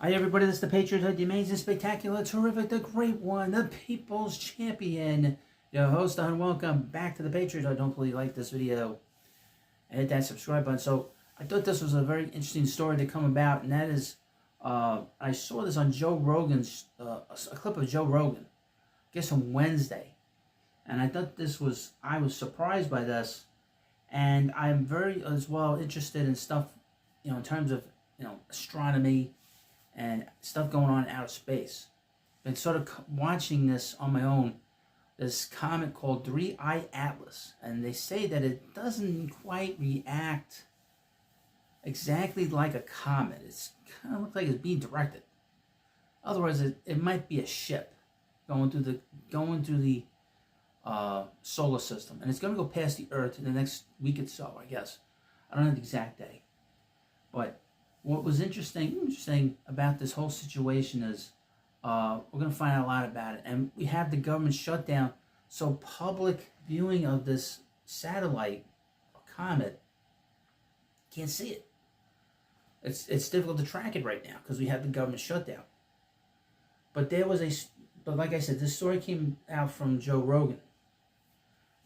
Hi everybody, this is the Patriot, the amazing, spectacular, terrific, the great one, the people's champion, your host, and welcome back to the Patriot. Don't believe you like this video, hit that subscribe button. So I thought this was a very interesting story to come about, and that is, I saw this on Joe Rogan's, a clip of Joe Rogan, I guess on Wednesday, and I thought I was surprised by this, and I'm very, as well, interested in stuff, in terms of, astronomy, and stuff going on in outer space. Been sort of watching this on my own. This comet called 3I Atlas, and they say that it doesn't quite react exactly like a comet. It's kind of looks like it's being directed. Otherwise, it might be a ship going through the solar system, and it's going to go past the Earth in the next week or so, I guess. I don't know the exact day, but what was interesting about this whole situation is we're going to find out a lot about it. And we have the government shut down, so public viewing of this satellite or comet can't see it. It's difficult to track it right now because we have the government shut down. But like I said, this story came out from Joe Rogan.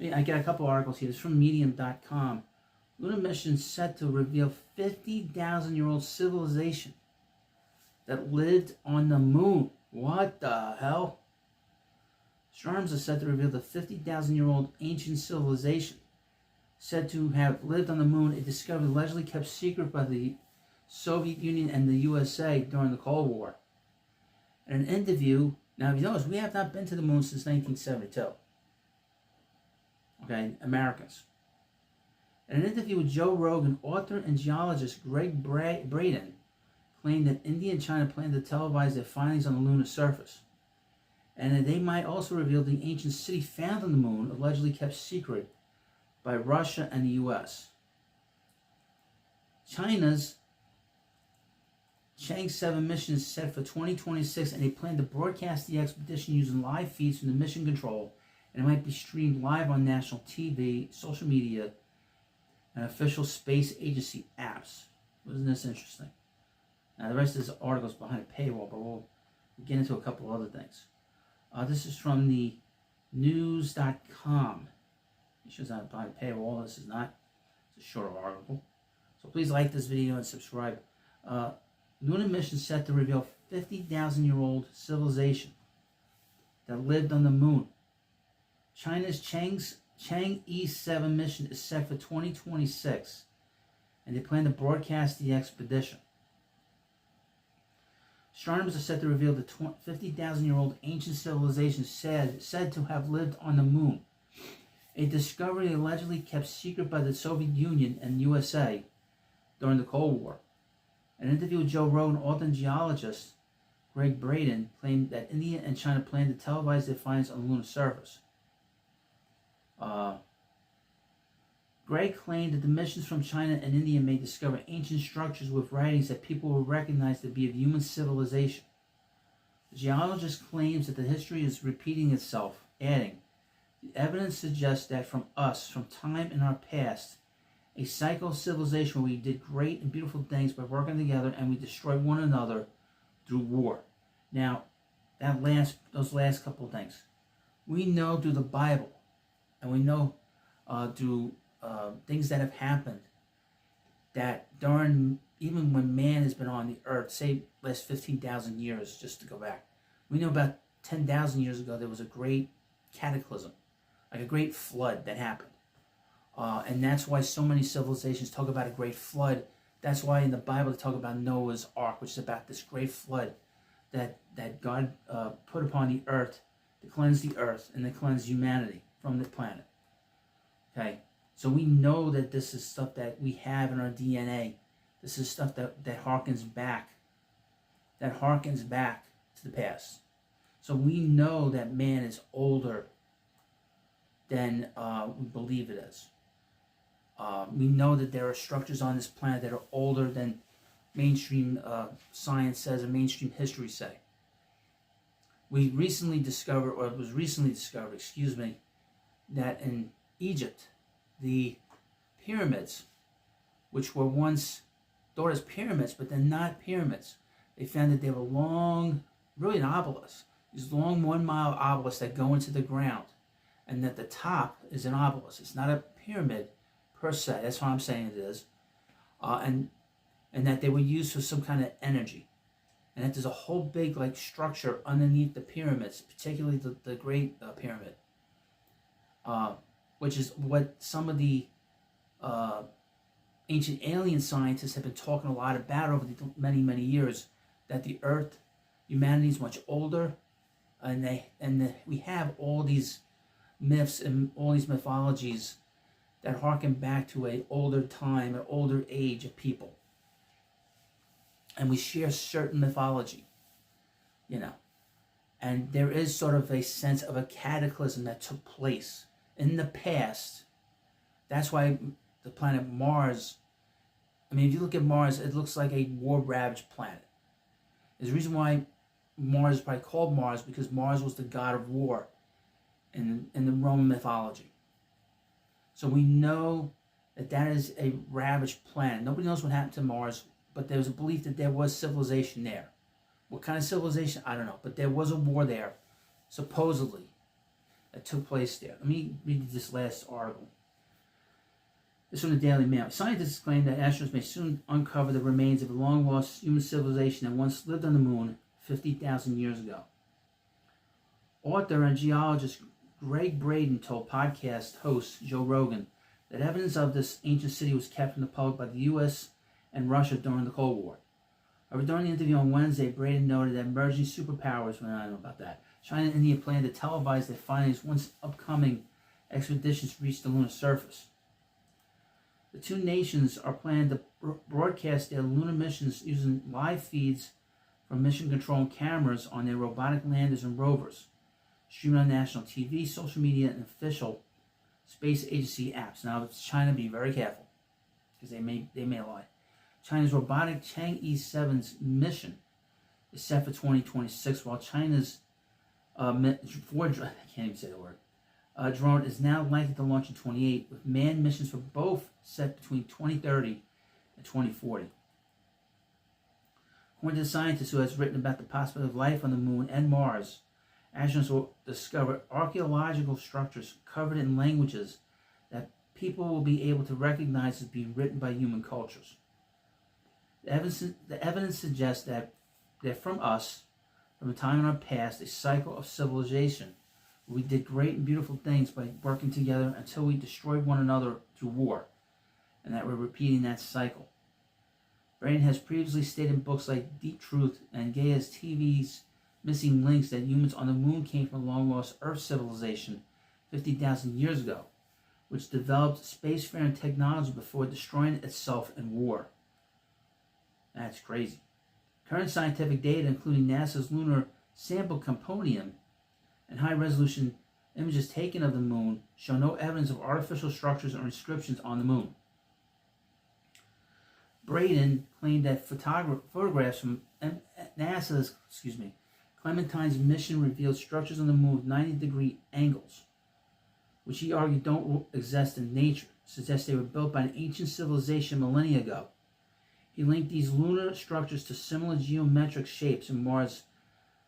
I got a couple articles here. It's from Medium.com. Lunar mission set to reveal 50,000-year-old civilization that lived on the moon. What the hell? Astronomers are set to reveal the 50,000-year-old ancient civilization said to have lived on the moon, a discovery allegedly kept secret by the Soviet Union and the USA during the Cold War. In an interview, now if you notice, we have not been to the moon since 1972. Okay, Americans. In an interview with Joe Rogan, author and geologist Greg Braden claimed that India and China plan to televise their findings on the lunar surface, and that they might also reveal the ancient city found on the moon, allegedly kept secret by Russia and the U.S. China's Chang'e 7 mission is set for 2026, and they plan to broadcast the expedition using live feeds from the mission control, and it might be streamed live on national TV, social media, and official space agency apps. Wasn't this interesting? Now, the rest of this article is behind a paywall, but we'll get into a couple other things. This is from the news.com. It shows not behind a paywall. This is not. It's a shorter article. So please like this video and subscribe. Lunar mission set to reveal 50,000-year-old civilization that lived on the moon. China's Chang'e 7 mission is set for 2026, and they plan to broadcast the expedition. Astronomers are set to reveal the 50,000-year-old ancient civilization said to have lived on the moon, a discovery allegedly kept secret by the Soviet Union and USA during the Cold War. In an interview with Joe Rogan, author and geologist Greg Braden claimed that India and China plan to televise their findings on the lunar surface. Greg claimed that the missions from China and India may discover ancient structures with writings that people will recognize to be of human civilization. The geologist claims that the history is repeating itself, adding, "The evidence suggests that from time in our past, a cycle of civilization where we did great and beautiful things by working together and we destroyed one another through war." Now, those last couple of things, we know through the Bible, and we know through things that have happened, that even when man has been on the earth, say last 15,000 years, just to go back, we know about 10,000 years ago there was a great cataclysm, like a great flood that happened. And that's why so many civilizations talk about a great flood. That's why in the Bible they talk about Noah's Ark, which is about this great flood that God put upon the earth to cleanse the earth and to cleanse humanity from the planet. Okay, so we know that this is stuff that we have in our DNA. This is stuff that harkens back to the past. So we know that man is older than we believe it is. We know that there are structures on this planet that are older than mainstream science says and mainstream history say. It was recently discovered, that in Egypt, the pyramids, which were once thought as pyramids, but they're not pyramids. they found that they were long, really an obelisk, these long 1 mile obelisks that go into the ground, and that the top is an obelisk. It's not a pyramid per se. That's what I'm saying it is, and that they were used for some kind of energy, and that there's a whole big like structure underneath the pyramids, particularly the Great Pyramid, which is what some of the ancient alien scientists have been talking a lot about over the many years, that the Earth, humanity is much older, and we have all these myths and all these mythologies that harken back to an older time, an older age of people, and we share certain mythology, and there is sort of a sense of a cataclysm that took place in the past. That's why the planet Mars, I mean, if you look at Mars, it looks like a war-ravaged planet. There's a reason why Mars is probably called Mars, because Mars was the god of war in the Roman mythology. So we know that is a ravaged planet. Nobody knows what happened to Mars, but there's a belief that there was civilization there. What kind of civilization? I don't know. But there was a war there, supposedly, that took place there. Let me read this last article. This is from the Daily Mail. Scientists claim that astronauts may soon uncover the remains of a long-lost human civilization that once lived on the moon 50,000 years ago. Author and geologist Greg Braden told podcast host Joe Rogan that evidence of this ancient city was kept from the public by the U.S. and Russia during the Cold War. However, during the interview on Wednesday, Braden noted that emerging superpowers, well, I don't know about that, China and India plan to televise their findings once upcoming expeditions reach the lunar surface. The two nations are planning to broadcast their lunar missions using live feeds from mission control cameras on their robotic landers and rovers, streaming on national TV, social media, and official space agency apps. Now, China, be very careful, because they may lie. China's robotic Chang'e 7's mission is set for 2026, while China's I can't even say the word, drone is now likely to launch in 2028, with manned missions for both set between 2030 and 2040. According to the scientist who has written about the possibility of life on the moon and Mars, astronauts will discover archaeological structures covered in languages that people will be able to recognize as being written by human cultures. The evidence suggests that from us, from a time in our past, a cycle of civilization, where we did great and beautiful things by working together until we destroyed one another through war, and that we're repeating that cycle. Braden has previously stated in books like Deep Truth and Gaia's TV's Missing Links that humans on the moon came from a long-lost Earth civilization 50,000 years ago, which developed spacefaring technology before destroying itself in war. That's crazy. Current scientific data, including NASA's lunar sample compendium and high-resolution images taken of the moon, show no evidence of artificial structures or inscriptions on the moon. Braden claimed that photographs from NASA's Clementine's mission revealed structures on the moon with 90-degree angles, which he argued don't exist in nature, suggests they were built by an ancient civilization millennia ago. He linked these lunar structures to similar geometric shapes in Mars'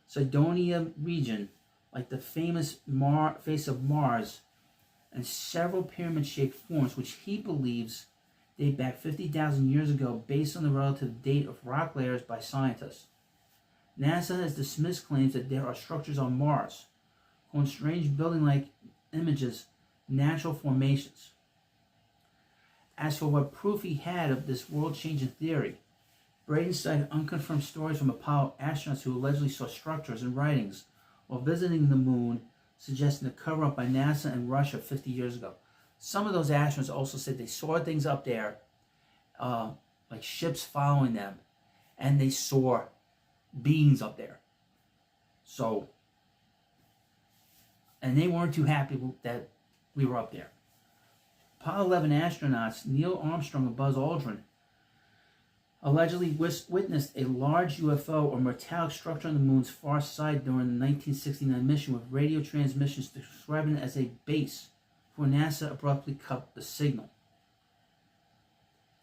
Cydonia region, like the famous face of Mars, and several pyramid-shaped forms, which he believes date back 50,000 years ago based on the relative date of rock layers by scientists. NASA has dismissed claims that there are structures on Mars, calling strange building-like images natural formations. As for what proof he had of this world-changing theory, Braden cited unconfirmed stories from Apollo astronauts who allegedly saw structures and writings while visiting the moon, suggesting a cover-up by NASA and Russia 50 years ago. Some of those astronauts also said they saw things up there, like ships following them, and they saw beings up there. So, and they weren't too happy that we were up there. Apollo 11 astronauts Neil Armstrong and Buzz Aldrin allegedly witnessed a large UFO or metallic structure on the moon's far side during the 1969 mission, with radio transmissions describing it as a base before NASA abruptly cut the signal.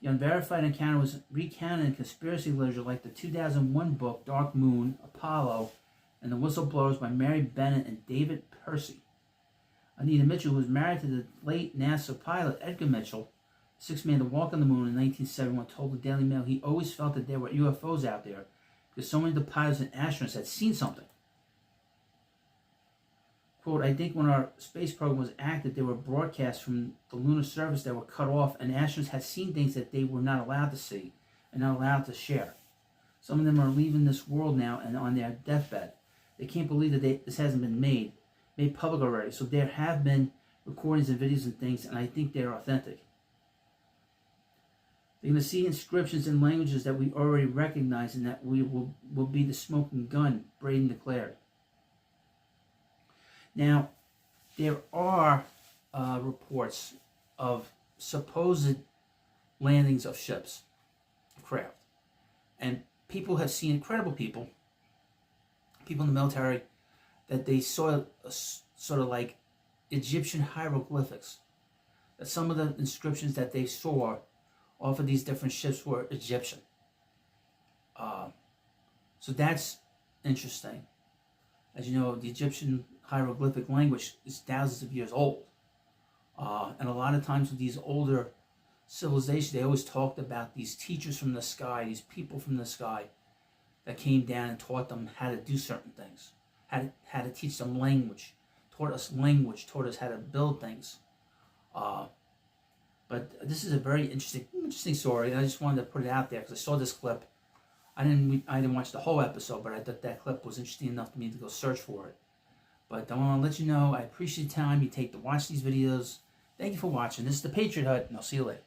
The unverified encounter was recounted in conspiracy literature like the 2001 book Dark Moon, Apollo, and The Whistleblowers by Mary Bennett and David Percy. Anita Mitchell, who was married to the late NASA pilot Edgar Mitchell, sixth man to walk on the moon in 1971, told the Daily Mail he always felt that there were UFOs out there because so many of the pilots and astronauts had seen something. Quote, I think when our space program was active, there were broadcasts from the lunar surface that were cut off, and astronauts had seen things that they were not allowed to see and not allowed to share. Some of them are leaving this world now and on their deathbed. They can't believe that this hasn't been made public already. So there have been recordings and videos and things, and I think they're authentic. They're going to see inscriptions in languages that we already recognize, and that we will be the smoking gun, Braden declared. Now, there are reports of supposed landings of ships, craft, and people have seen, credible people in the military, that they saw sort of like Egyptian hieroglyphics. That some of the inscriptions that they saw off of these different ships were Egyptian. So that's interesting. As you know, the Egyptian hieroglyphic language is thousands of years old. And a lot of times with these older civilizations, they always talked about these teachers from the sky, these people from the sky that came down and taught them how to do certain things, how to teach them language, taught us how to build things. But this is a very interesting story, and I just wanted to put it out there because I saw this clip. I didn't watch the whole episode, but I thought that clip was interesting enough to me to go search for it. But I want to let you know I appreciate the time you take to watch these videos. Thank you for watching. This is the Patriot Hut, and I'll see you later.